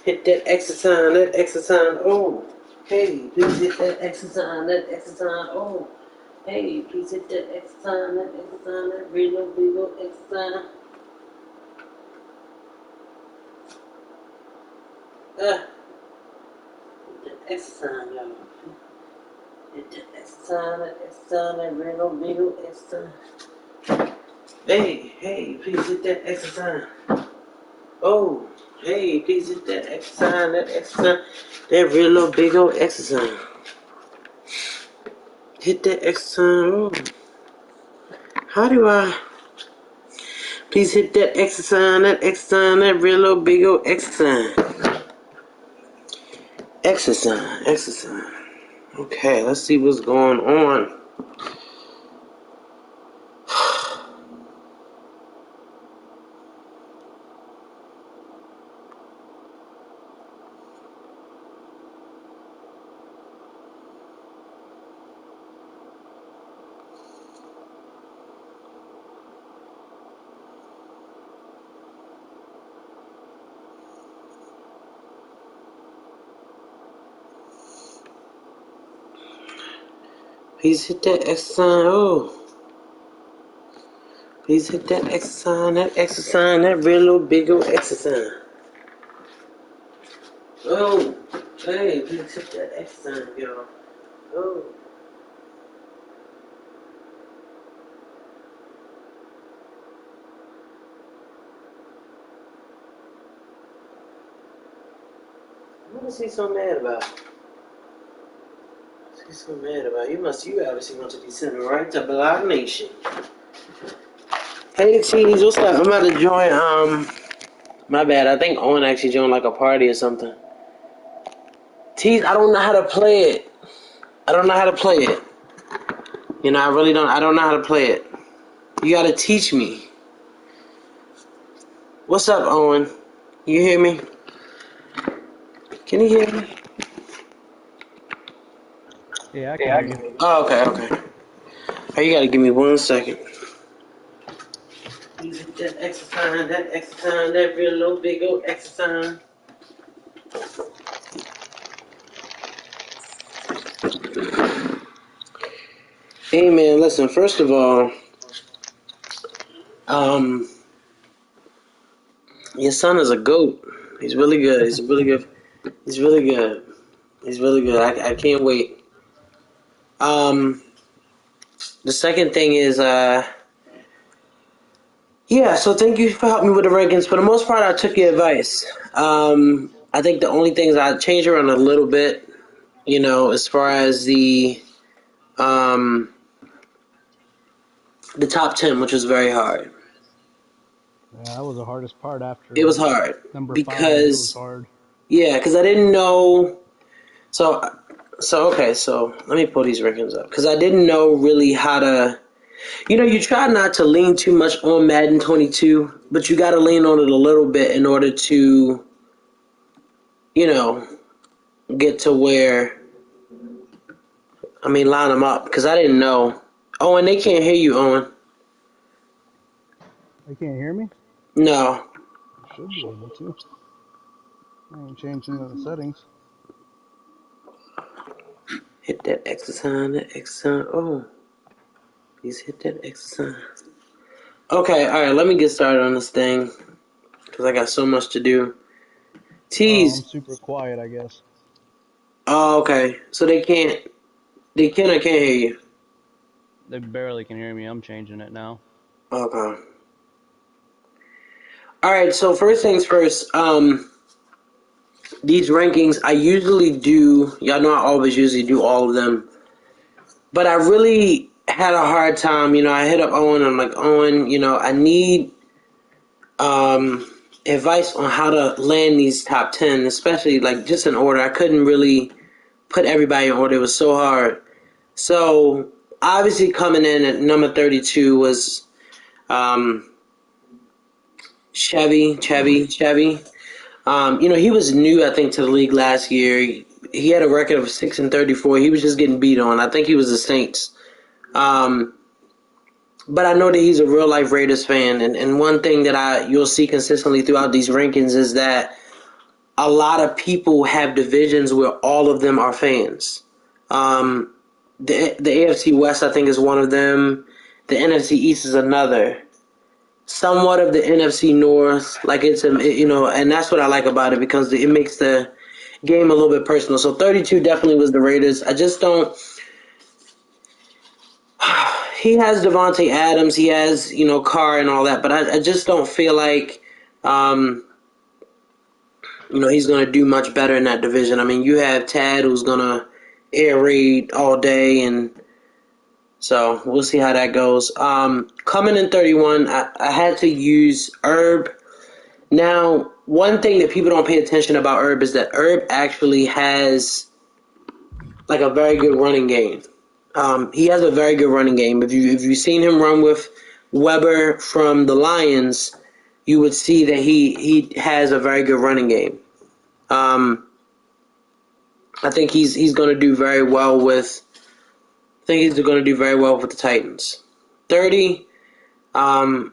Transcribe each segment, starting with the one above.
Hit that extra sign, that extra sign. Oh, hey, please hit that extra sign, that extra sign. Oh, hey, please hit that extra sign, that extra sign, that real big old extra sign. Hit that extra sign, y'all. Hit that extra sign, that extra sign, that real big old extra sign. Hey, please hit that extra sign. Oh, hey, please hit that extra sign, that extra sign, that real little big old extra sign. Hit that extra sign. Oh. How do I? Please hit that extra sign, that real little big old extra sign. Extra sign, extra sign. Okay, let's see what's going on. Please hit that extra sign. Oh. Please hit that extra sign, that real little big old extra sign. Oh. Hey, please hit that extra sign, y'all. Oh. What is he so mad about? What's he so mad about? You obviously want to be sending right to Block Nation. Hey, Cheese, what's up? I'm about to join, my bad. I think Owen actually joined like a party or something. Tease, I don't know how to play it. I don't know how to play it. You know, I don't know how to play it. You gotta teach me. What's up, Owen? You hear me? Can you hear me? Yeah, I can hear you. Oh, okay. Hey, you gotta give me 1 second. You hit that extra sign, that real little big old extra sign. Hey man, listen, first of all, your son is a goat. He's really good. He's really good. He's really good. He's really good. I can't wait. The second thing is, yeah, so thank you for helping me with the rankings. For the most part, I took your advice. I think the only things I changed around a little bit, you know, as far as um, the top 10, which was very hard. Yeah, that was the hardest part It was after hard number 5. It was because, hard. yeah, because I didn't know. So, okay, so let me pull these rankings up because I didn't know really how to. You know, you try not to lean too much on Madden 22, but you got to lean on it a little bit in order to, you know, get to where, line them up because I didn't know. Owen, they can't hear you, Owen. They can't hear me? No. Should be able to. I ain't changing the settings. Hit that extra sign, that extra sign. Oh, please hit that extra sign. Okay, all right, let me get started on this thing because I got so much to do. Oh, I'm Tease. super quiet, I guess. Oh, okay. So they can or can't hear you. They barely can hear me. I'm changing it now. Okay. All right, so first things first, these rankings, I usually do, y'all know I always usually do all of them, but I really had a hard time, you know, I hit up Owen, I'm like, Owen, you know, I need advice on how to land these top 10, especially like just in order. I couldn't really put everybody in order. It was so hard. So obviously coming in at number 32 was um, Chevy. You know, he was new, I think, to the league last year. He had a record of 6-34. He was just getting beat on. I think he was the Saints. But I know that he's a real life Raiders fan, and one thing that you'll see consistently throughout these rankings is that a lot of people have divisions where all of them are fans. The AFC West, I think, is one of them. The NFC East is another. Somewhat of the NFC North, like and that's what I like about it because it makes the game a little bit personal. So 32 definitely was the Raiders. I just don't. He has Devontae Adams, he has Carr and all that, but I just don't feel like he's going to do much better in that division. I mean, you have Tad who's going to air raid all day, and so we'll see how that goes. Coming in 31, I had to use Herb. Now, one thing that people don't pay attention about Herb is that Herb actually has like a very good running game. He has a very good running game. If you've seen him run with Weber from the Lions, you would see that he has a very good running game. I think he's going to do very well with. I think he's going to do very well with the Titans. 30. I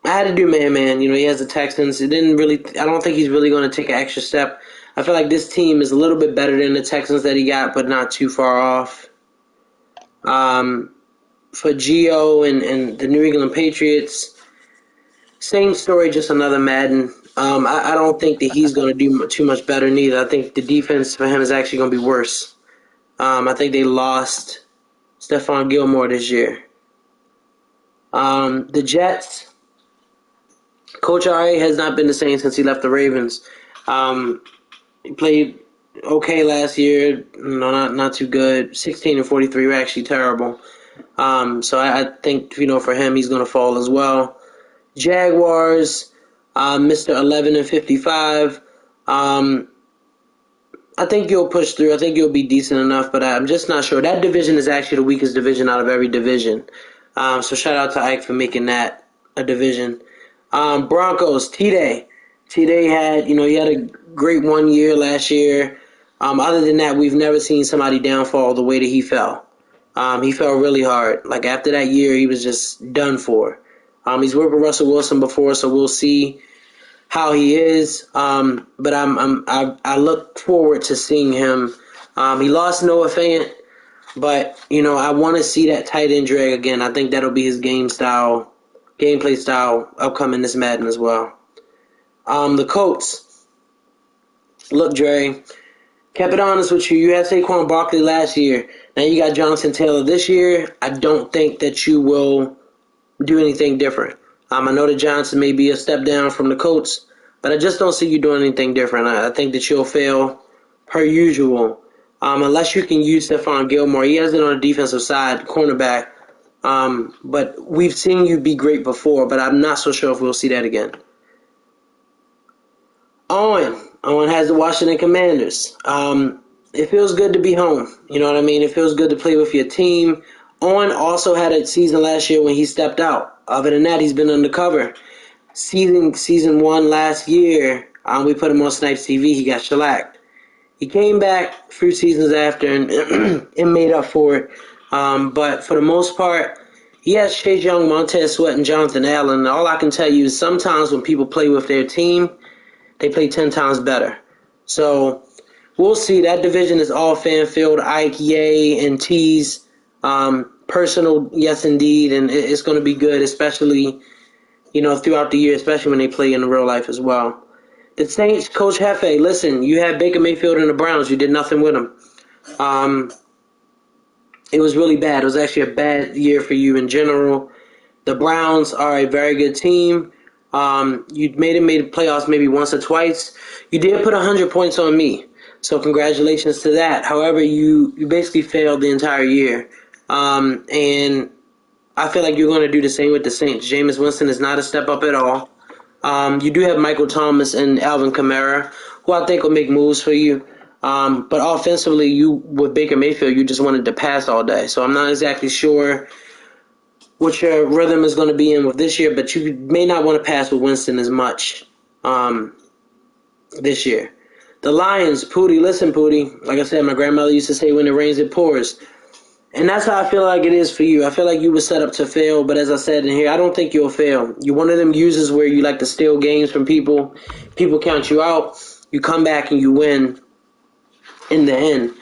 had to do man. He has the Texans. It didn't really. I don't think he's really going to take an extra step. I feel like this team is a little bit better than the Texans that he got, but not too far off. For Gio and the New England Patriots, same story, just another Madden. I don't think that he's going to do too much better neither. I think the defense for him is actually going to be worse. I think they lost Stephon Gilmore this year. The Jets, Coach Ari has not been the same since he left the Ravens. He played okay last year. Not too good. 16-43 were actually terrible. So I think for him he's going to fall as well. Jaguars, Mr. 11-55. I think you'll push through. I think you'll be decent enough, but I'm just not sure. That division is actually the weakest division out of every division. So shout out to Ike for making that a division. Broncos, T-Day. T-Day had, he had a great 1 year last year. Other than that, we've never seen somebody downfall the way that he fell. He fell really hard. Like after that year, he was just done for. He's worked with Russell Wilson before, so we'll see how he is. But I look forward to seeing him. He lost Noah Fant, but I want to see that tight end drag again. I think that'll be his gameplay style upcoming this Madden as well. The Colts. Look, Dre, kept it honest with you. You had Saquon Barkley last year. Now you got Jonathan Taylor this year. I don't think that you will do anything different. I know that Johnson may be a step down from the Colts, but I just don't see you doing anything different. I think that you'll fail per usual, unless you can use Stephon Gilmore. He has it on the defensive side, cornerback. But we've seen you be great before, but I'm not so sure if we'll see that again. Owen has the Washington Commanders. It feels good to be home. You know what I mean? It feels good to play with your team. Owen also had a season last year when he stepped out. Other than that, he's been undercover. Season 1 last year, we put him on Snipes TV. He got shellacked. He came back a few seasons after and it made up for it. But for the most part, he has Chase Young, Montez Sweat, and Jonathan Allen. All I can tell you is sometimes when people play with their team, they play 10 times better. So we'll see. That division is all fan-filled. Ike, Ye, and T's. Personal, yes, indeed. And it's going to be good, especially, throughout the year, especially when they play in real life as well. The Saints, Coach Hefe, listen, you had Baker Mayfield and the Browns. You did nothing with them. It was really bad. It was actually a bad year for you in general. The Browns are a very good team. You made the playoffs maybe once or twice. You did put 100 points on me, so congratulations to that. However, you basically failed the entire year, and I feel like you're going to do the same with the Saints. Jameis Winston is not a step up at all. You do have Michael Thomas and Alvin Kamara, who I think will make moves for you. But offensively, with Baker Mayfield, you just wanted to pass all day. So I'm not exactly sure what your rhythm is going to be in with this year, but you may not want to pass with Winston as much this year. The Lions, Pootie, listen, Pootie. Like I said, my grandmother used to say, when it rains, it pours. And that's how I feel like it is for you. I feel like you were set up to fail, but as I said in here, I don't think you'll fail. You're one of them users where you like to steal games from people. People count you out. You come back and you win in the end.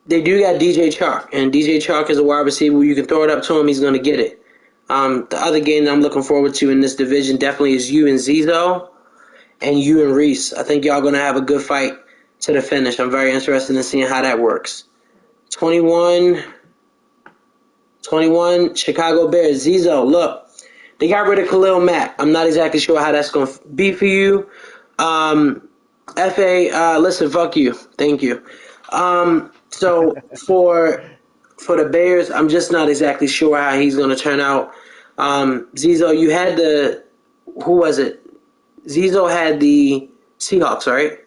They do got DJ Chark, and DJ Chark is a wide receiver. You can throw it up to him, he's going to get it. The other game that I'm looking forward to in this division definitely is you and Zizo and you and Reese. I think y'all going to have a good fight to the finish. I'm very interested in seeing how that works. 21, Chicago Bears. Zizo, look, they got rid of Khalil Mack. I'm not exactly sure how that's going to be for you. Listen, fuck you. Thank you. So for the Bears, I'm just not exactly sure how he's going to turn out. Zizo, you had who was it? Zizo had the Seahawks, right?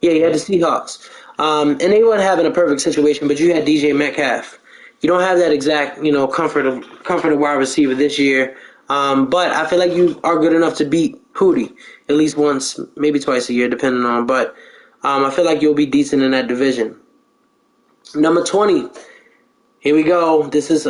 Yeah, you had the Seahawks. And they weren't having a perfect situation, but you had DJ Metcalf. You don't have that exact, comfort of wide receiver this year. But I feel like you are good enough to beat Hootie at least once, maybe twice a year, depending on. But I feel like you'll be decent in that division. Number 20. Here we go. This is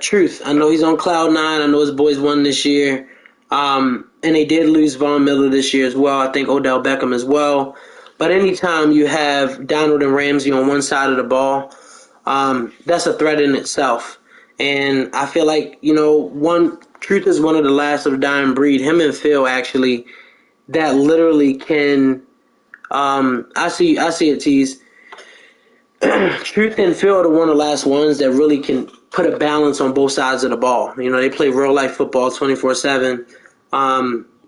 Truth. I know he's on cloud 9. I know his boys won this year. And they did lose Von Miller this year as well. I think Odell Beckham as well. But anytime you have Donald and Ramsey on one side of the ball, that's a threat in itself. And I feel like, Truth is one of the last of the dying breed. Him and Phil, actually, that literally can I see it, Tease. Truth and Phil are one of the last ones that really can put a balance on both sides of the ball. They play real-life football 24/7.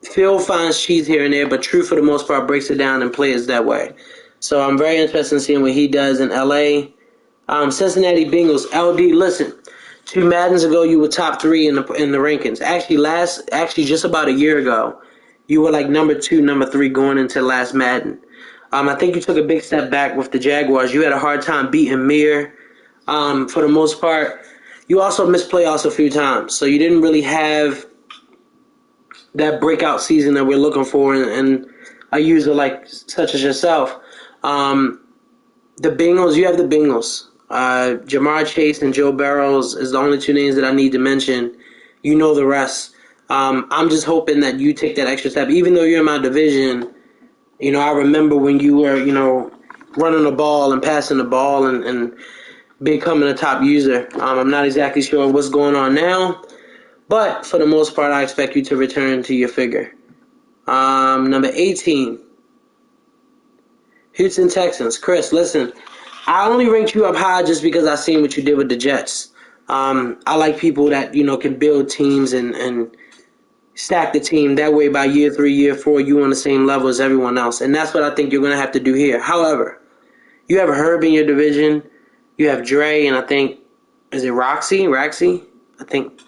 Phil finds cheese here and there, but Truth, for the most part, breaks it down and plays that way. So I'm very interested in seeing what he does in L.A. Cincinnati Bengals. LD, listen, 2 Maddens ago, you were top 3 in the rankings. Actually, just about a year ago, you were like number 2, number 3 going into last Madden. I think you took a big step back with the Jaguars. You had a hard time beating Mir for the most part. You also missed playoffs a few times, so you didn't really have that breakout season that we're looking for in a user like such as yourself. The Bengals, you have the Bengals. Jamar Chase and Joe Burrows is the only 2 names that I need to mention. You know the rest. I'm just hoping that you take that extra step. Even though you're in my division, I remember when you were, running the ball and passing the ball and becoming a top user. I'm not exactly sure what's going on now, but for the most part, I expect you to return to your figure. Number 18, Houston Texans. Chris, listen, I only ranked you up high just because I seen what you did with the Jets. I like people that, can build teams and stack the team. That way, by year 3, year 4, you on the same level as everyone else. And that's what I think you're going to have to do here. However, you have Herb in your division. You have Dre, and I think, is it Roxy? I think.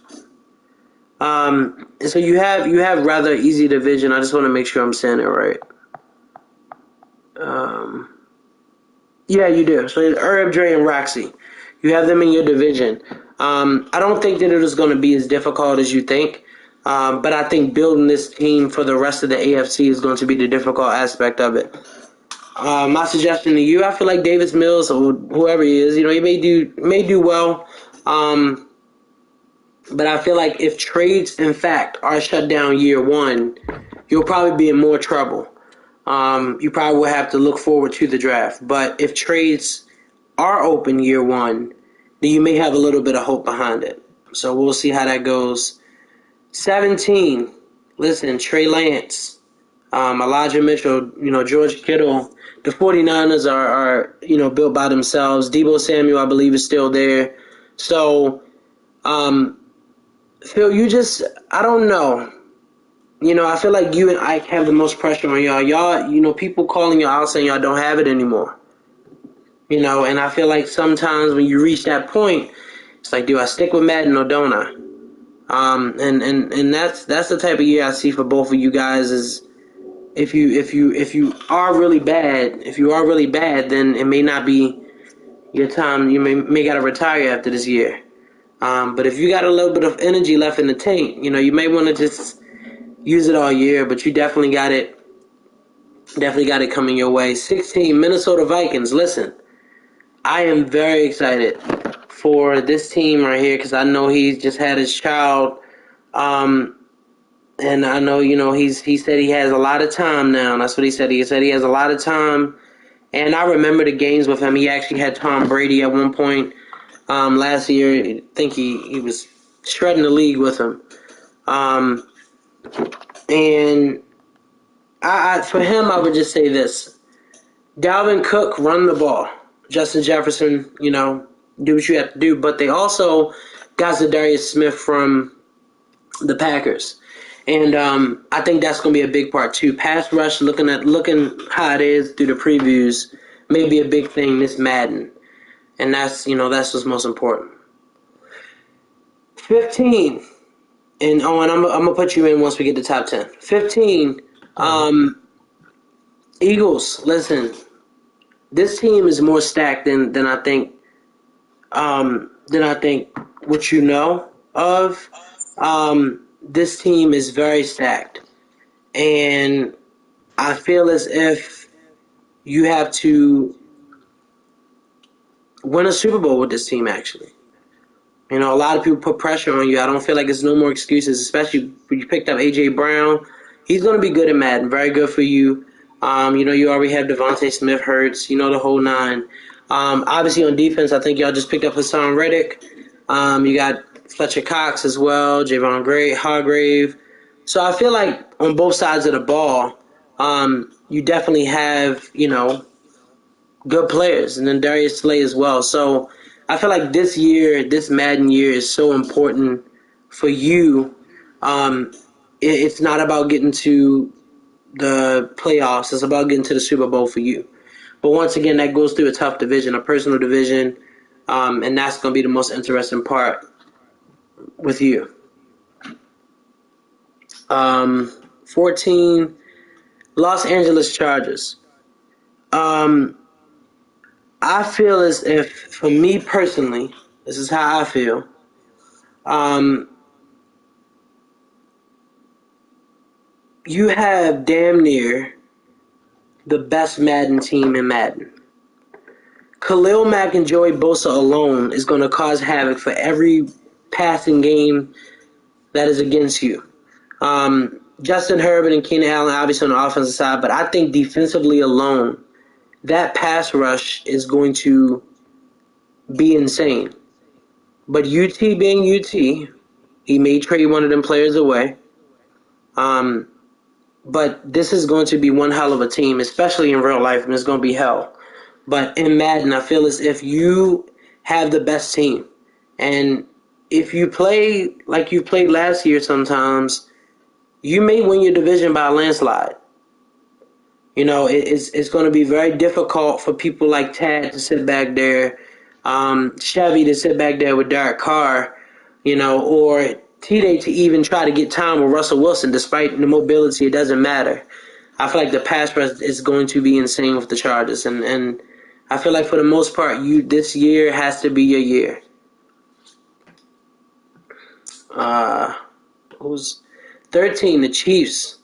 So you have rather easy division. I just want to make sure I'm saying it right. Yeah, you do. So Herb, Dre, and Roxy. You have them in your division. I don't think that it is going to be as difficult as you think. But I think building this team for the rest of the AFC is going to be the difficult aspect of it. My suggestion to you, I feel like Davis Mills or whoever he is, he may do well. But I feel like if trades, in fact, are shut down year 1, you'll probably be in more trouble. You probably will have to look forward to the draft. But if trades are open year 1, then you may have a little bit of hope behind it. So we'll see how that goes. 17, listen, Trey Lance, Elijah Mitchell, George Kittle. The 49ers are built by themselves. Deebo Samuel, I believe, is still there. So, Phil, I don't know. I feel like you and Ike have the most pressure on y'all. Y'all, people calling y'all out saying y'all don't have it anymore. And I feel like sometimes when you reach that point, it's like, do I stick with Madden or don't I? And that's the type of year I see for both of you guys is if you are really bad, then it may not be your time. You may gotta retire after this year. But if you got a little bit of energy left in the tank, you may want to just use it all year, but you definitely got it coming your way. 16, Minnesota Vikings. Listen, I am very excited for this team right here because I know he just had his child. And I know, he said he has a lot of time now. That's what he said. He said he has a lot of time. And I remember the games with him. He actually had Tom Brady at one point last year. I think he was shredding the league with him. And for him, I would just say this. Dalvin Cook, run the ball. Justin Jefferson, do what you have to do. But they also got Zadarius Smith from the Packers. And I think that's going to be a big part too. Pass rush, looking how it is through the previews, may be a big thing this Madden, and that's what's most important. 15, and I'm gonna put you in once we get to top 10. 15, Eagles. Listen, this team is more stacked than I think. What you know of. This team is very stacked. And I feel as if you have to win a Super Bowl with this team, actually. A lot of people put pressure on you. I don't feel like there's no more excuses, especially when you picked up A.J. Brown. He's going to be good at Madden. Very good for you. You already have Devontae Smith, Hurts, the whole nine. Obviously on defense, I think y'all just picked up Hassan Reddick. You got Fletcher Cox as well, Javon Hargrave. So I feel like on both sides of the ball, you definitely have, good players. And then Darius Slay as well. So I feel like this Madden year is so important for you. It's not about getting to the playoffs. It's about getting to the Super Bowl for you. But once again, that goes through a tough division, a personal division. And that's going to be the most interesting part with you. 14, Los Angeles Chargers. I feel as if, for me personally, this is how I feel. You have damn near the best Madden team in Madden. Khalil Mack and Joey Bosa alone is going to cause havoc for every passing game that is against you. Justin Herbert and Keenan Allen obviously on the offensive side, but I think defensively alone, that pass rush is going to be insane. But UT being UT, he may trade one of them players away. But this is going to be one hell of a team, especially in real life, and it's going to be hell. But in Madden, I feel as if you have the best team. And if you play like you played last year sometimes, you may win your division by a landslide. It's going to be very difficult for people like Tad to sit back there, Chevy to sit back there with Derek Carr, or T-Day to even try to get time with Russell Wilson. Despite the mobility, it doesn't matter. I feel like the pass rush is going to be insane with the Chargers. And I feel like for the most part, this year has to be your year. Who's 13? The Chiefs.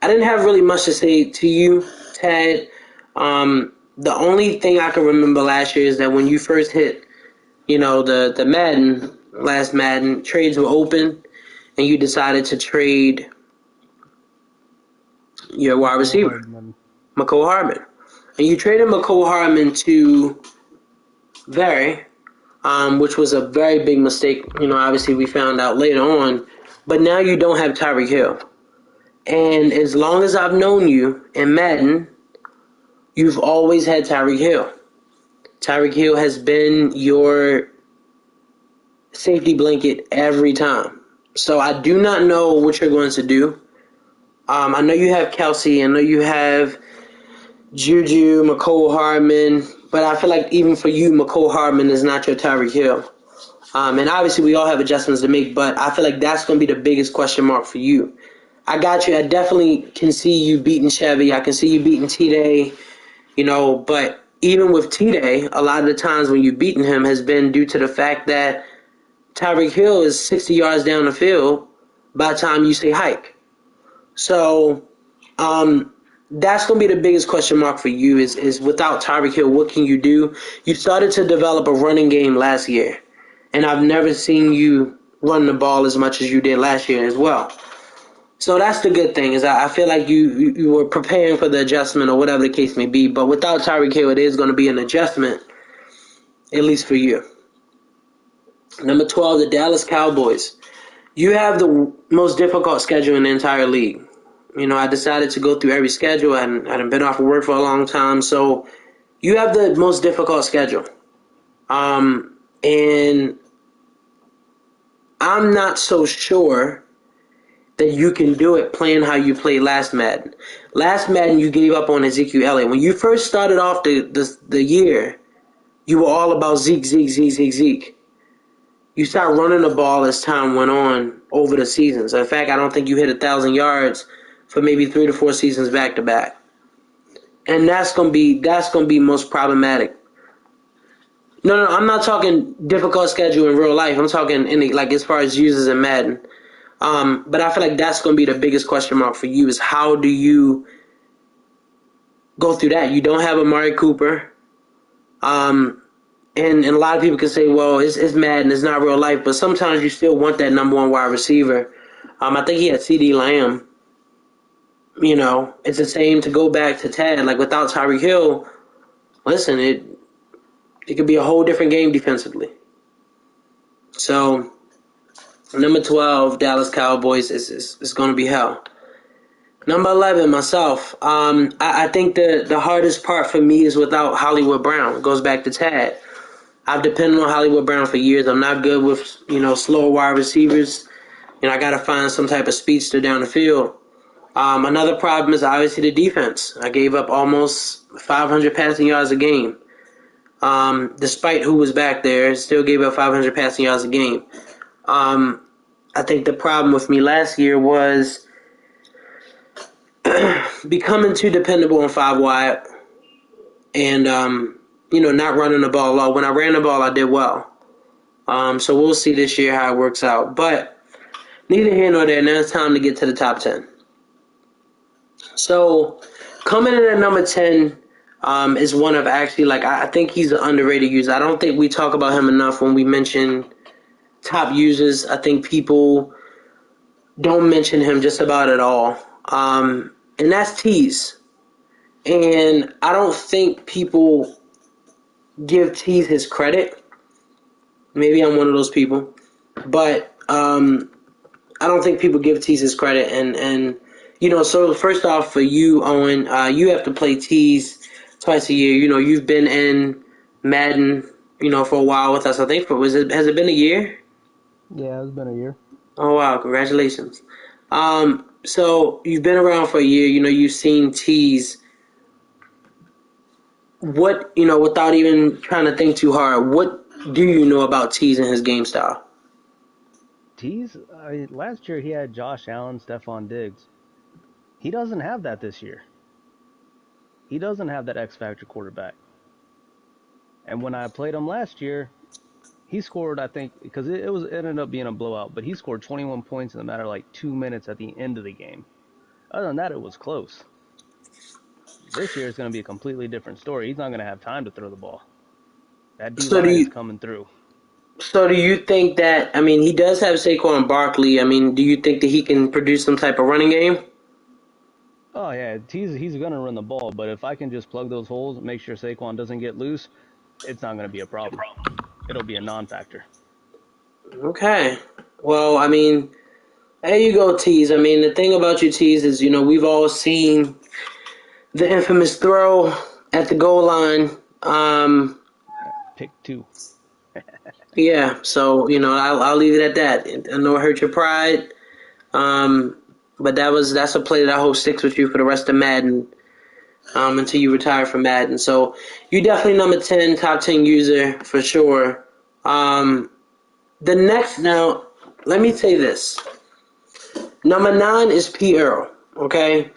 I didn't have really much to say to you, Tad. The only thing I can remember last year is that when you first hit, the Madden, last Madden, trades were open, and you decided to trade your wide receiver, Mecole Hardman. And you traded Mecole Hardman to which was a very big mistake. Obviously we found out later on. But now you don't have Tyreek Hill. And as long as I've known you in Madden, you've always had Tyreek Hill. Tyreek Hill has been your safety blanket every time. So I do not know what you're going to do. I know you have Kelsey. I know you have Juju, Mecole Hardman. But I feel like even for you, Mecole Hardman is not your Tyreek Hill. And obviously we all have adjustments to make, but I feel like that's going to be the biggest question mark for you. I got you. I definitely can see you beating Chevy. I can see you beating T-Day, but even with T-Day, a lot of the times when you've beaten him has been due to the fact that Tyreek Hill is 60 yards down the field by the time you say hike. So that's going to be the biggest question mark for you is without Tyreek Hill, what can you do? You started to develop a running game last year. and I've never seen you run the ball as much as you did last year as well. So that's the good thing is I feel like you were preparing for the adjustment or whatever the case may be. But without Tyreek Hill, it is going to be an adjustment, at least for you. Number 12, the Dallas Cowboys. You have the most difficult schedule in the entire league. You know, I decided to go through every schedule. I hadn't been off of work for a long time. So you have the most difficult schedule. And I'm not so sure that you can do it playing how you played last Madden. Last Madden, you gave up on Ezekiel Elliott. When you first started off the year, you were all about Zeke, Zeke, Zeke, Zeke, Zeke. You start running the ball as time went on over the seasons. In fact, I don't think you hit 1,000 yards for maybe 3 to 4 seasons back to back, and that's gonna be most problematic. No, I'm not talking difficult schedule in real life. I'm talking as far as users in Madden. But I feel like that's gonna be the biggest question mark for you is how do you go through that? You don't have Amari Cooper. And a lot of people can say, well, it's Madden, it's not real life, but sometimes you still want that number one wide receiver. I think he had CeeDee Lamb. You know, it's the same to go back to Tad. Like without Tyreek Hill, listen, it could be a whole different game defensively. So, number 12, Dallas Cowboys is going to be hell. Number 11, myself. I think the hardest part for me is without Hollywood Brown. It goes back to Tad. I've depended on Hollywood Brown for years. I'm not good with, slower wide receivers. I got to find some type of speedster down the field. Another problem is obviously the defense. I gave up almost 500 passing yards a game. Despite who was back there, still gave up 500 passing yards a game. I think the problem with me last year was becoming too dependable on 5 wide and, not running the ball low. When I ran the ball, I did well. So we'll see this year how it works out. But neither here nor there. Now it's time to get to the top 10. So coming in at number 10 is one of actually, I think he's an underrated user. I don't think we talk about him enough when we mention top users. I think people don't mention him just about at all. And that's Tease. And I don't think people give Tease his credit. Maybe I'm one of those people. But I don't think people give Tease his credit. And so first off, for you, Owen, you have to play Tease twice a year. You've been in Madden, for a while with us. I think has it been a year? Yeah, it's been a year. Oh wow, congratulations. So you've been around for a year, you've seen Tease. What, without even trying to think too hard, what do you know about Tease and his game style? Tease, last year he had Josh Allen, Stephon Diggs. He doesn't have that this year. He doesn't have that X Factor quarterback. And when I played him last year, he scored, I think, because it ended up being a blowout, but he scored 21 points in a matter of 2 minutes at the end of the game. Other than that, it was close. This year is going to be a completely different story. He's not going to have time to throw the ball. That D-line is coming through. So do you think that, he does have Saquon Barkley. Do you think that he can produce some type of running game? Oh, yeah, he's going to run the ball, but if I can just plug those holes and make sure Saquon doesn't get loose, it's not going to be a problem. It'll be a non-factor. Okay. Well, there you go, Tease. The thing about you, Tease, is, we've all seen the infamous throw at the goal line. Pick 2. Yeah, so, I'll leave it at that. I know it hurt your pride, but that's a play that I hope sticks with you for the rest of Madden until you retire from Madden. So you definitely number 10, top 10 user for sure. The next, now, let me say this. Number 9 is P. Earl, okay?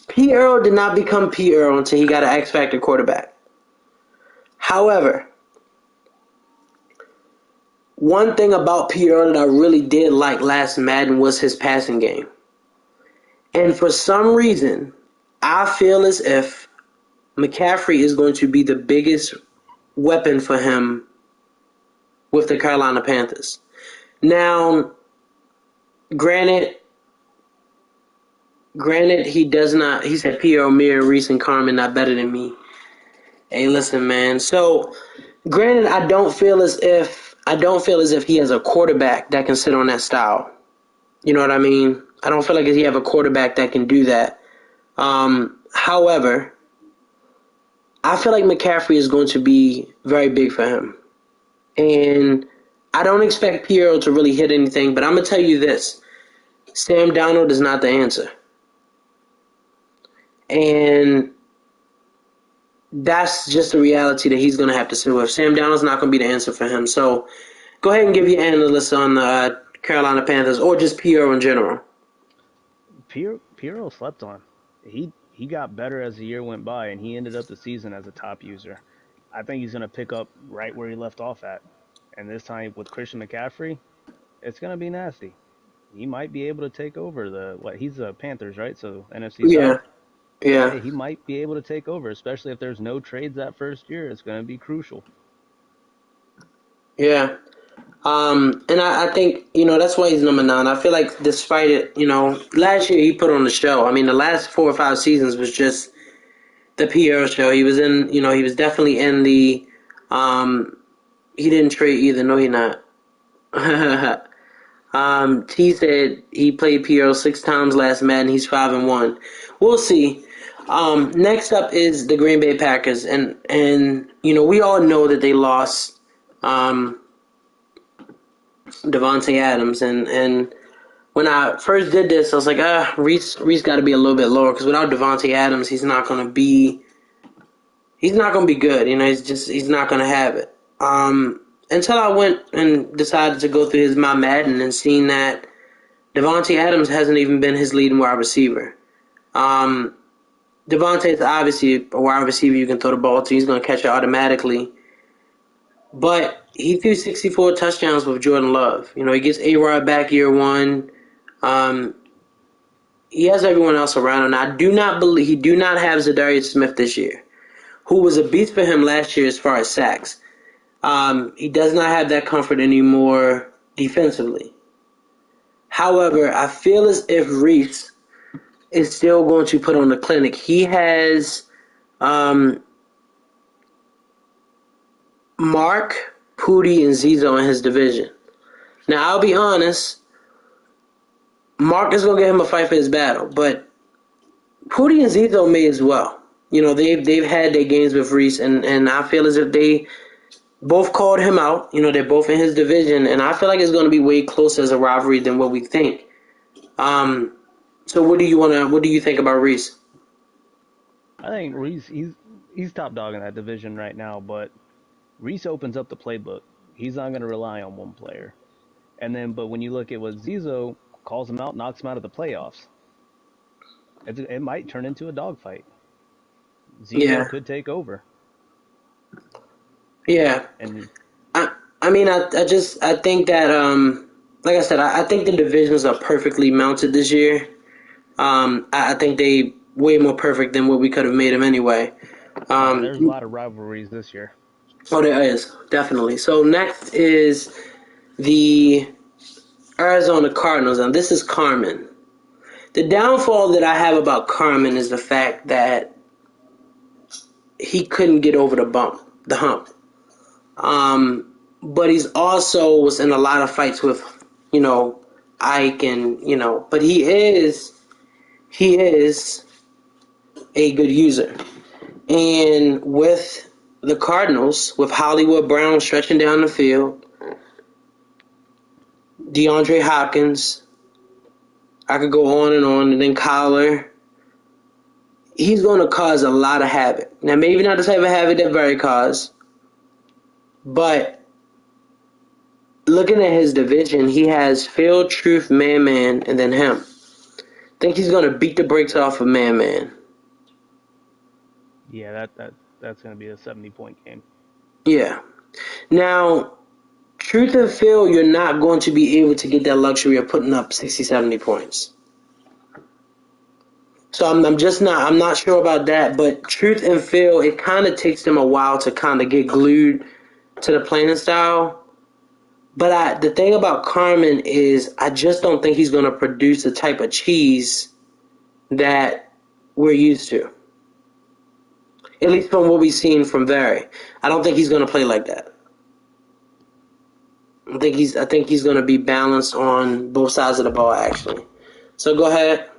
P. Earl did not become P. Earl until he got an X Factor quarterback. However, one thing about P. Earl that I really did like last Madden was his passing game. And for some reason, I feel as if McCaffrey is going to be the biggest weapon for him with the Carolina Panthers. Now, granted, he does not. He said Pierre O'Meara, Reese, and Carmen not better than me. Hey, listen, man. So, granted, I don't feel as if he has a quarterback that can sit on that style. You know what I mean? I don't feel like he have a quarterback that can do that. However, I feel like McCaffrey is going to be very big for him. And I don't expect Pierre to really hit anything, but I'm going to tell you this. Sam Darnold is not the answer. And that's just the reality that he's going to have to sit with. Sam Darnold's not going to be the answer for him. So go ahead and give your analysis on the Carolina Panthers or just Pierre in general. Pierre slept on. He got better as the year went by, and he ended up the season as a top user. I think he's going to pick up right where he left off at. And this time with Christian McCaffrey, it's going to be nasty. He might be able to take over he's the Panthers, right? So NFC South. Yeah. Hey, he might be able to take over, especially if there's no trades that first year. It's going to be crucial. Yeah. And I think, that's why he's number 9. I feel like despite it, last year he put on the show. I mean, the last 4 or 5 seasons was just the Pierre show. He was in, he was definitely in the, he didn't trade either. No, he not. T said he played Pierre 6 times last Madden. He's 5-1. We'll see. Next up is the Green Bay Packers. And we all know that they lost, Davante Adams, and when I first did this, I was like, Reese got to be a little bit lower because without Davante Adams, he's not gonna be good. He's not gonna have it. Until I went and decided to go through my Madden and seen that Davante Adams hasn't even been his leading wide receiver. Davante is obviously a wide receiver you can throw the ball to. He's gonna catch it automatically. But he threw 64 touchdowns with Jordan Love. He gets A-Rod back year 1. He has everyone else around him. I do not believe he do not have Zadarius Smith this year, who was a beast for him last year as far as sacks. He does not have that comfort anymore defensively. However, I feel as if Reese is still going to put on the clinic. He has Mark, Pooty, and Zizo in his division. Now, I'll be honest, Mark is going to get him a fight for his battle, but Pooty and Zizo may as well. They've had their games with Reese, and I feel as if they both called him out. They're both in his division, and I feel like it's going to be way closer as a rivalry than what we think. So what do you think about Reese? I think Reese, he's top dog in that division right now, but Reese opens up the playbook. He's not going to rely on one player. But when you look at what Zizo calls him out, knocks him out of the playoffs, it might turn into a dogfight. Zizo could take over. Yeah. And I think that, like I said, I think the divisions are perfectly mounted this year. I think they way more perfect than what we could have made them anyway. There's a lot of rivalries this year. Oh, there is, definitely. So next is the Arizona Cardinals, and this is Carmen. The downfall that I have about Carmen is the fact that he couldn't get over the hump. But he's also was in a lot of fights with, Ike and, but he is a good user. And with the Cardinals, with Hollywood Brown stretching down the field, DeAndre Hopkins, I could go on, and then Kyler, he's going to cause a lot of havoc. Now, maybe not the type of havoc that Barry caused, but looking at his division, he has Phil, Truth, Man, and then him. I think he's going to beat the brakes off of Man. Yeah, that's going to be a 70-point game. Yeah. Now, Truth and Phil, you're not going to be able to get that luxury of putting up 60, 70 points. So I'm not sure about that, but Truth and Phil, it kind of takes them a while to kind of get glued to the playing style. But the thing about Carmen is I just don't think he's going to produce the type of cheese that we're used to. At least from what we've seen from Barry. I don't think he's going to play like that. I think he's going to be balanced on both sides of the ball actually. So go ahead.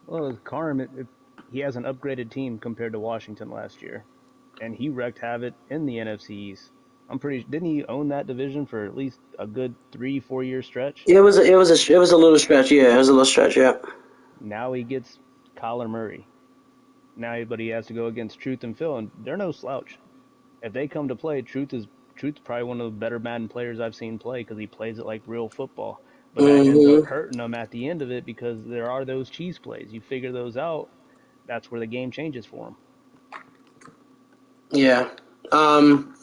Well, with Carm, he has an upgraded team compared to Washington last year, and he wreaked havoc in the NFC East. Didn't he own that division for at least a good 3-4 year stretch? It was a little stretch. Yeah, it was a little stretch. Yeah. Now he gets Kyler Murray. Now, but he has to go against Truth and Phil, and they're no slouch. If they come to play, Truth's probably one of the better Madden players I've seen play because he plays it like real football. But that ends up Mhm. hurting them at the end of it because there are those cheese plays. You figure those out, that's where the game changes for him. Yeah. Um.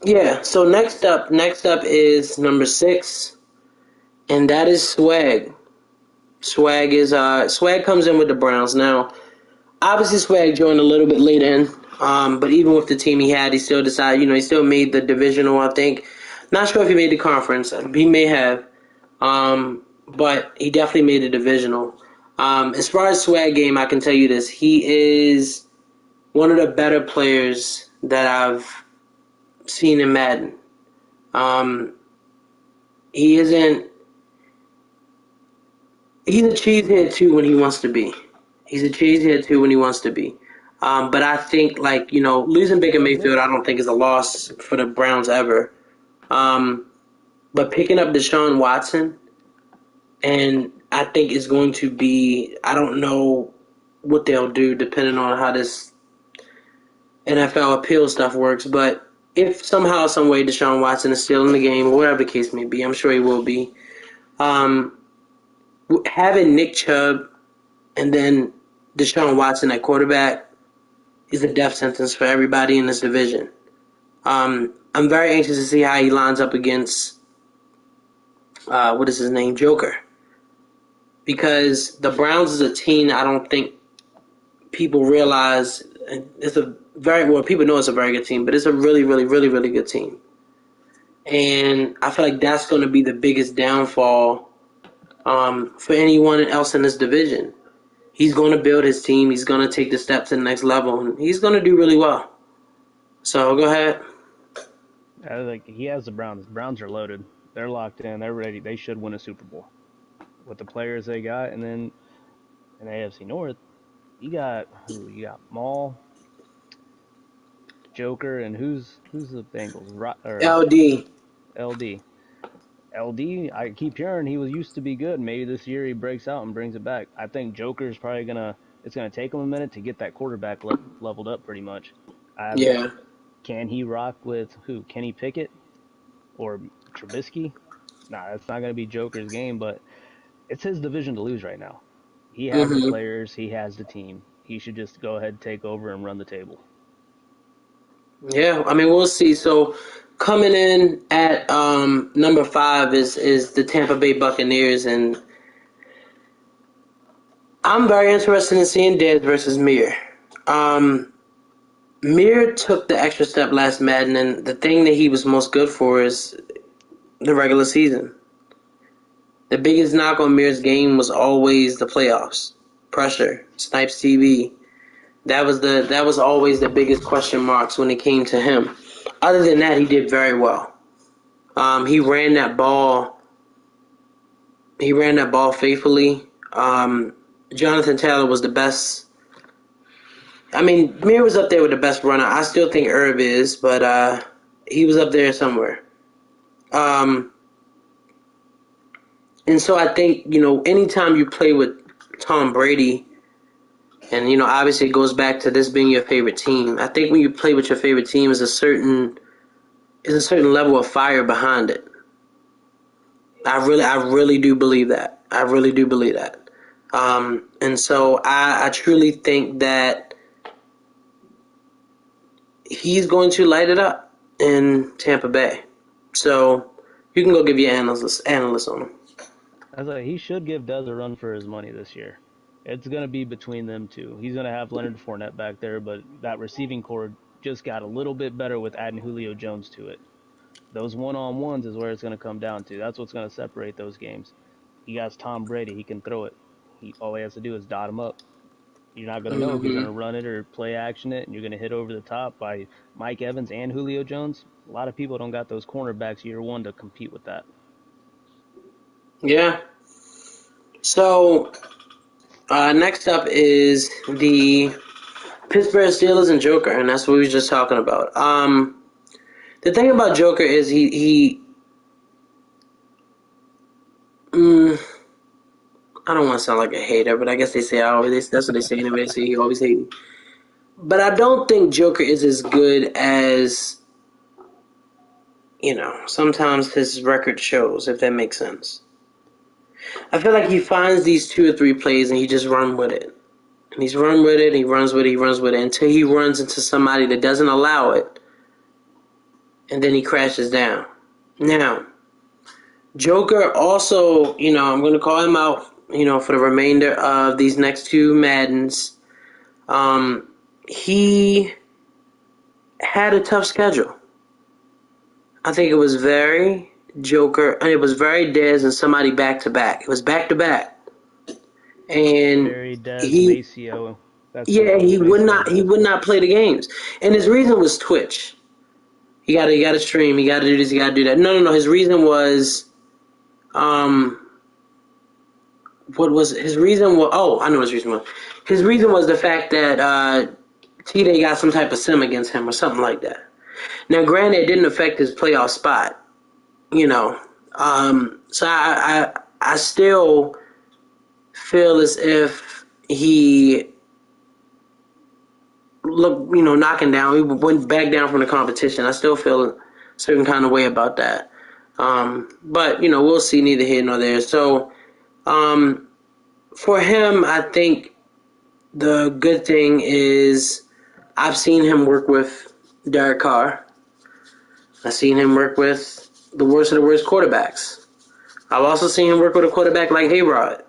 Yeah. So next up is number 6, and that is Swag. Swag comes in with the Browns now. Obviously, Swag joined a little bit later in, but even with the team he had, he still decided. He still made the divisional. I think. Not sure if he made the conference. He may have, but he definitely made the divisional. As far as Swag game, I can tell you this: he is one of the better players that I've seen in Madden. Um, he isn't. He's a cheesehead too when he wants to be. He's a cheesehead too when he wants to be. But I think losing Baker Well, Mayfield, I Nick, don't think is a loss for the Browns ever. Um, but picking up Deshaun Watson, and I think it's going to be. I don't know what they'll do depending on how this NFL appeal stuff works, but if somehow, some way, Deshaun Watson is still in the game, or whatever the case may be, I'm sure he will be. Um, Having Nick Chubb and then Deshaun Watson at quarterback is a death sentence for everybody in this division. I'm very anxious to see how he lines up against what is his name, Joker, because the Browns is a team I don't think people realize it's a very well. People know it's a very good team, but it's a really, really, really, really good team. And I feel like that's going to be the biggest downfall for anyone else in this division. He's going to build his team. He's going to take the step to the next level, and he's going to do really well. So go ahead. like he has the Browns. Browns are loaded. They're locked in. They're ready. They should win a Super Bowl with the players they got. And then in the AFC North, you got who? You got Maul, Joker, and who's the Bengals? Or LD. LD. LD, I keep hearing he was used to be good. Maybe this year he breaks out and brings it back. I think Joker's probably it's gonna take him a minute to get that quarterback leveled up pretty much. Yeah. Can he rock with who? Kenny Pickett or Trubisky? Nah, that's not gonna be Joker's game. But it's his division to lose right now. He has the hmm players. He has the team. He should just go ahead, take over, and run the table. Yeah. I mean, we'll see. So coming in at number 5 is the Tampa Bay Buccaneers, and I'm very interested in seeing Dez versus Mir. Um, Mir took the extra step last Madden, and the thing that he was most good for is the regular season. The biggest knock on Mir's game was always the playoffs, pressure, Snipes TV. That was always the biggest question marks when it came to him. Other than that, he did very well. He ran that ball. He ran that ball faithfully. Jonathan Taylor was the best. I mean, Mir was up there with the best runner. I still think Herb is, but he was up there somewhere. Um, and so I think anytime you play with Tom Brady, and obviously it goes back to this being your favorite team. I think when you play with your favorite team, is a certain level of fire behind it. I really do believe that. I really do believe that. And so I truly think that he's going to light it up in Tampa Bay. So you can go give your analyst on him. He should give Dez a run for his money this year. It's going to be between them two. He's going to have Leonard Fournette back there, but that receiving core just got a little bit better with adding Julio Jones to it. Those one-on-ones is where it's going to come down to. That's what's going to separate those games. He got Tom Brady. He can throw it. All he has to do is dot him up. You're not going to know if he's going Hmm. to run it or play action it, and you're going to hit over the top by Mike Evans and Julio Jones. A lot of people don't got those cornerbacks year one to compete with that. Yeah. So next up is the Pittsburgh Steelers and Joker, and that's what we were just talking about. The thing about Joker is he mm, I don't want to sound like a hater, but I guess they say that's what they say anyway. They say he always hating. But I don't think Joker is as good as sometimes his record shows, if that makes sense. I feel like he finds these 2 or 3 plays and he just run with it. And he's run with it, he runs with it, he runs with it until he runs into somebody that doesn't allow it, and then he crashes down. Now, Joker also, I'm going to call him out, for the remainder of these next 2 Maddens. He had a tough schedule. I think it was very Joker, and it was very Dez and somebody back to back. It was back to back, and Very Des he, Maceo. That's what it yeah, was. Maceo he Dez. would not play the games, and his reason was Twitch. You gotta stream. You gotta do this. You gotta do that. No. His reason was, what was it? His reason was? Oh, I know what his reason was. His reason was the fact that T-Day got some type of sim against him or something like that. Now, granted, it didn't affect his playoff spot, you know. So I still feel as if he looked, knocking down. He went back down from the competition. I still feel a certain kind of way about that. But we'll see. Neither here nor there. So for him, I think the good thing is I've seen him work with Derek Carr. I've seen him work with the worst of the worst quarterbacks. I've also seen him work with a quarterback like A-Rod.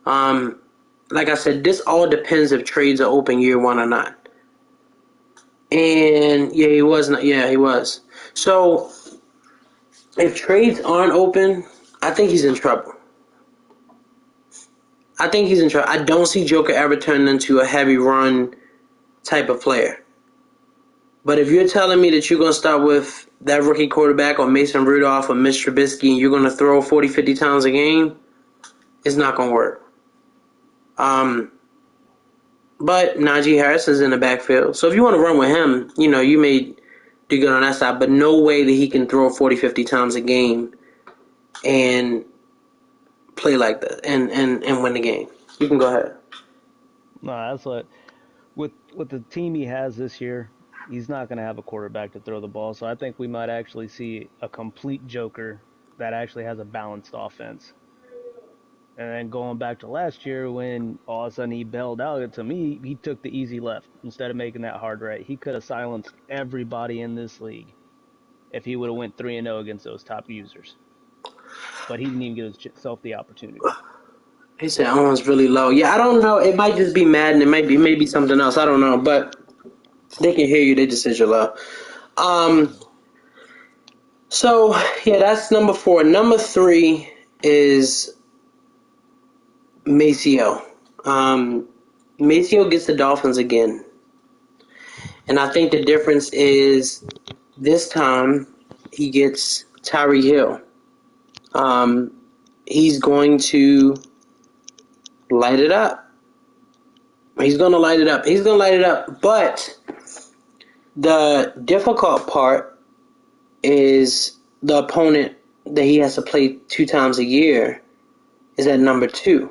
Like I said, this all depends if trades are open year one or not. And yeah, he was not. Yeah, he was. So if trades aren't open, I think he's in trouble. I think he's in trouble. I don't see Joker ever turning into a heavy run type of player. But if you're telling me that you're going to start with that rookie quarterback or Mason Rudolph or Mitch Trubisky and you're going to throw 40, 50 times a game, it's not going to work. But Najee Harris is in the backfield. So if you want to run with him, you may do good on that side. But no way that he can throw 40, 50 times a game and play like that and win the game. You can go ahead. No, that's what with the team he has this year, he's not going to have a quarterback to throw the ball. So I think we might actually see a complete Joker that actually has a balanced offense. And then going back to last year when all of a sudden he bailed out, to me, he took the easy left instead of making that hard right. He could have silenced everybody in this league if he would have went 3-0 against those top users. But he didn't even give himself the opportunity. He said Owens really low. Yeah, I don't know. It might just be Madden. It might be maybe something else. I don't know. But they can hear you. They just said you're low. Um, so, yeah, that's number 4. Number 3 is Maceo. Maceo gets the Dolphins again. And I think the difference is this time he gets Tyreek Hill. He's going to light it up. He's going to light it up. He's going to light it up. But the difficult part is the opponent that he has to play 2 times a year is at number 2.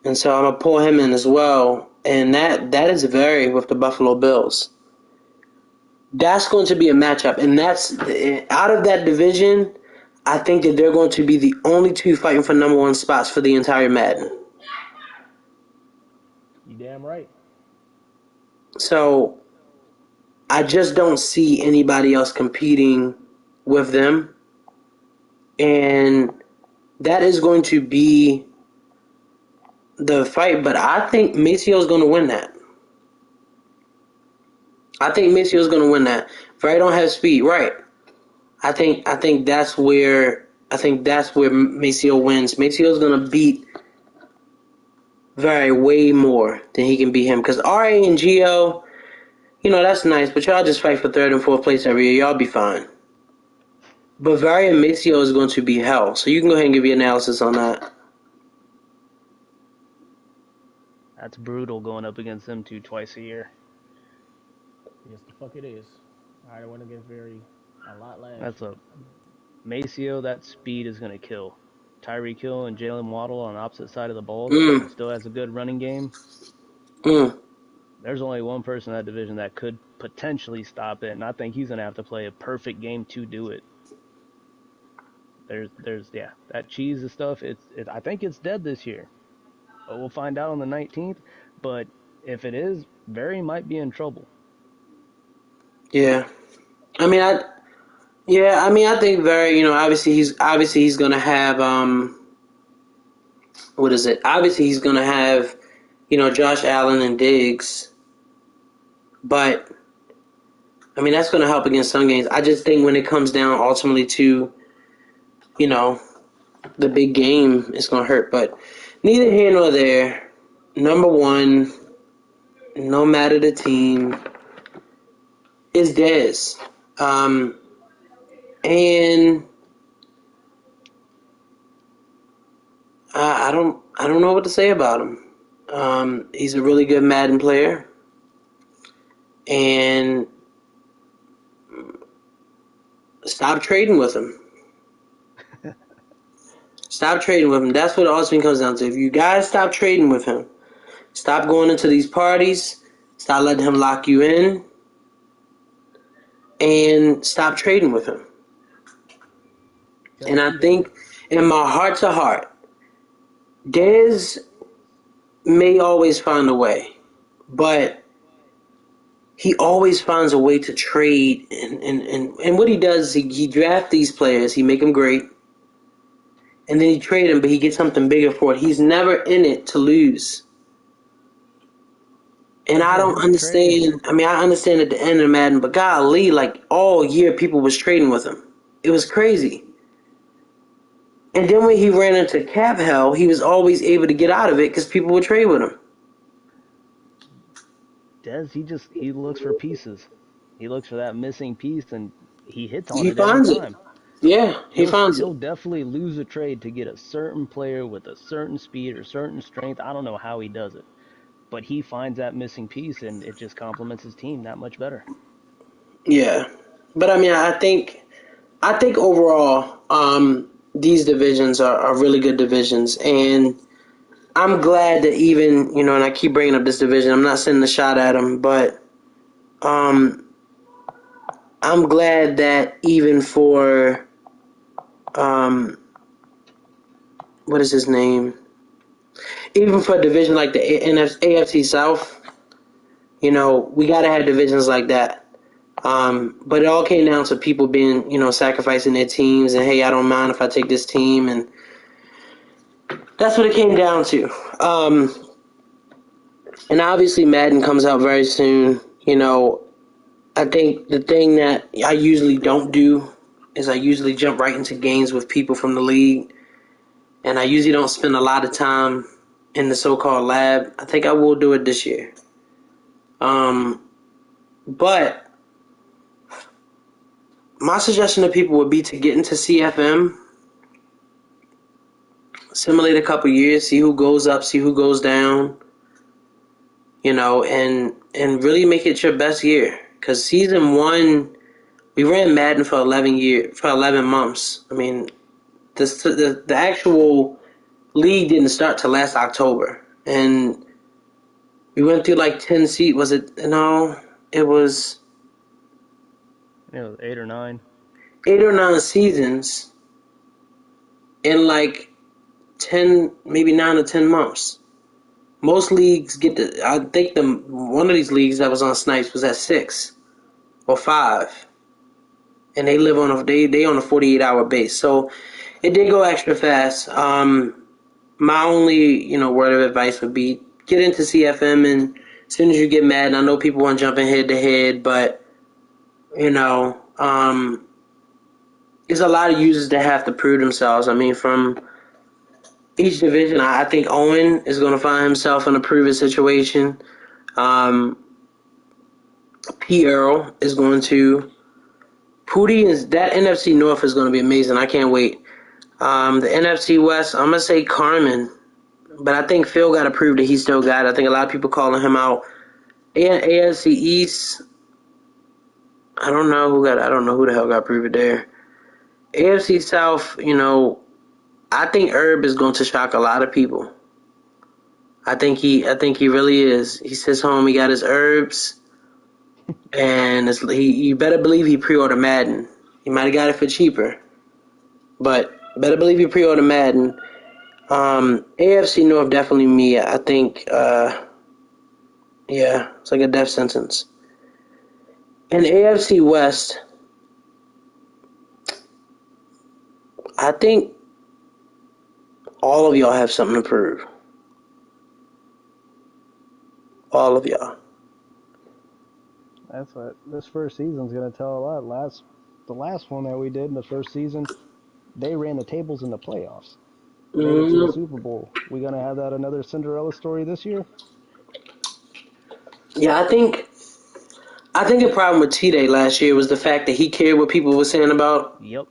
And so I'm going to pull him in as well. And that is very with the Buffalo Bills. That's going to be a matchup. And that's out of that division, I think that they're going to be the only 2 fighting for number 1 spots for the entire Madden. You damn right. So I just don't see anybody else competing with them. And that is going to be the fight. But I think Maceo is going to win that. I think Maceo is going to win that. If I don't have speed, right. I think that's where Maceo wins. Maceo's gonna beat Very way more than he can beat him because RA and Geo, that's nice, but y'all just fight for third and fourth place every year. Y'all be fine. But Very and Maceo is going to be hell. So you can go ahead and give your analysis on that. That's brutal going up against them two twice a year. Yes, the fuck it is. I went against Very a lot last That's year. a Maceo. That speed is gonna kill. Tyreek Hill and Jalen Waddle on the opposite side of the ball, Mm, and still has a good running game. mm. There's only one person in that division that could potentially stop it, and I think he's gonna have to play a perfect game to do it. Yeah, that cheese and stuff. I think it's dead this year, but we'll find out on the 19th. But if it is, Very might be in trouble. Yeah. I mean, I think Very. Obviously he's gonna have what is it? Obviously he's gonna have Josh Allen and Diggs, but I mean that's gonna help against some games. I just think when it comes down ultimately to you know the big game, it's gonna hurt. But neither here nor there. Number one, no matter the team, is Dez. And I don't know what to say about him. He's a really good Madden player, and stop trading with him. Stop trading with him. That's what it ultimately comes down to. If you guys stop trading with him, stop going into these parties, stop letting him lock you in, and stop trading with him. Tell And I TJ. think, in my heart to heart, Dez may always find a way, but he always finds a way to trade. And what he does is he drafts these players, he make them great, and then he trade them, but he gets something bigger for it. He's never in it to lose. And I Yeah, don't his trades. understand. I mean, I understand at the end of Madden, but golly, like all year people was trading with him. It was crazy. And then when he ran into cap hell, he was always able to get out of it because people would trade with him. He looks for pieces. He looks for that missing piece, and he hits on He it every finds it. time. Yeah, he finds it. He'll definitely lose a trade to get a certain player with a certain speed or certain strength. I don't know how he does it, but he finds that missing piece, and it just complements his team that much better. Yeah, but I mean, I think overall, these divisions are really good divisions, and I'm glad that even and I keep bringing up this division. I'm not sending a shot at them, but um, I'm glad that even for um, what is his name? Even for a division like the AFC South, we gotta have divisions like that. But it all came down to people being, sacrificing their teams, and hey, I don't mind if I take this team, and that's what it came down to. And obviously, Madden comes out very soon. I think the thing that I usually don't do is I usually jump right into games with people from the league, and I usually don't spend a lot of time in the so-called lab. I think I will do it this year. Um, but my suggestion to people would be to get into CFM, simulate a couple years, see who goes up, see who goes down, and really make it your best year. Because season one, we ran Madden for 11 months. I mean, the actual league didn't start till last October, and we went through like 10 seat. Was it? No, it was 8 or 9. 8 or 9 seasons in like 10, maybe 9 or 10 months. Most leagues get to. I think one of these leagues that was on Snipes was at 6 or 5, and they live on they on a 48-hour base. So it did go extra fast. My only word of advice would be get into CFM, and as soon as you get mad, and I know people want jumping head to head, but you know um, there's a lot of users that have to prove themselves. I mean, from each division, I think Owen is going to find himself in a proven situation. P. Earl is going to. Pootie is that NFC North is going to be amazing. I can't wait. The NFC West, I'm gonna say Carmen, but I think Phil got to prove that he still got it. I think a lot of people calling him out. AFC East, I don't know who the hell got proved there. AFC South, I think Herb is going to shock a lot of people. I think he really is. He sits home, he got his herbs, and you better believe he pre-ordered Madden. He might have got it for cheaper, but better believe he pre-ordered Madden. AFC North, definitely me. I think, it's like a death sentence. In AFC West, I think all of y'all have something to prove. All of y'all. That's what this first season's going to tell a lot. The last one that we did in the first season, they ran the tables in the playoffs. Made it to the Super Bowl. We going to have that another Cinderella story this year? Yeah, I think the problem with T-Day last year was the fact that he cared what people were saying about. Yep,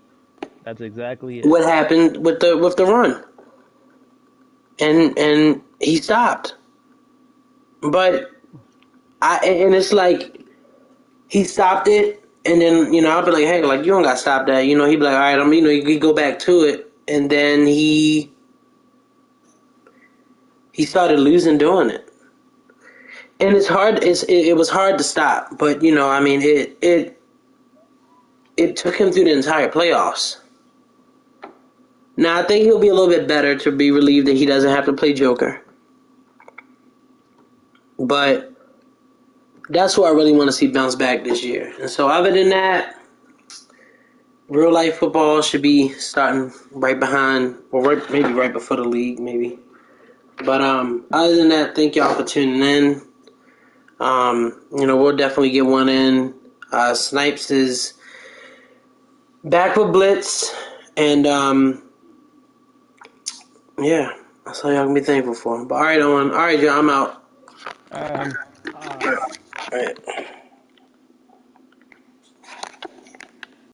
that's exactly it. What happened with the run, and he stopped. But it's like he stopped it, and then I'll be like, hey, like you don't got to stop that. He'd be like, all right, you go back to it, and then he started losing doing it. And it's hard. It was hard to stop, but it took him through the entire playoffs. Now I think he'll be a little bit better to be relieved that he doesn't have to play Joker. But that's who I really want to see bounce back this year. And so other than that, real life football should be starting right behind, or maybe right before the league, maybe. But other than that, thank y'all for tuning in. We'll definitely get one in. Snipes is back with Blitz, and that's all y'all can be thankful for. But all right, Owen. All right, John, I'm out. All right. All right.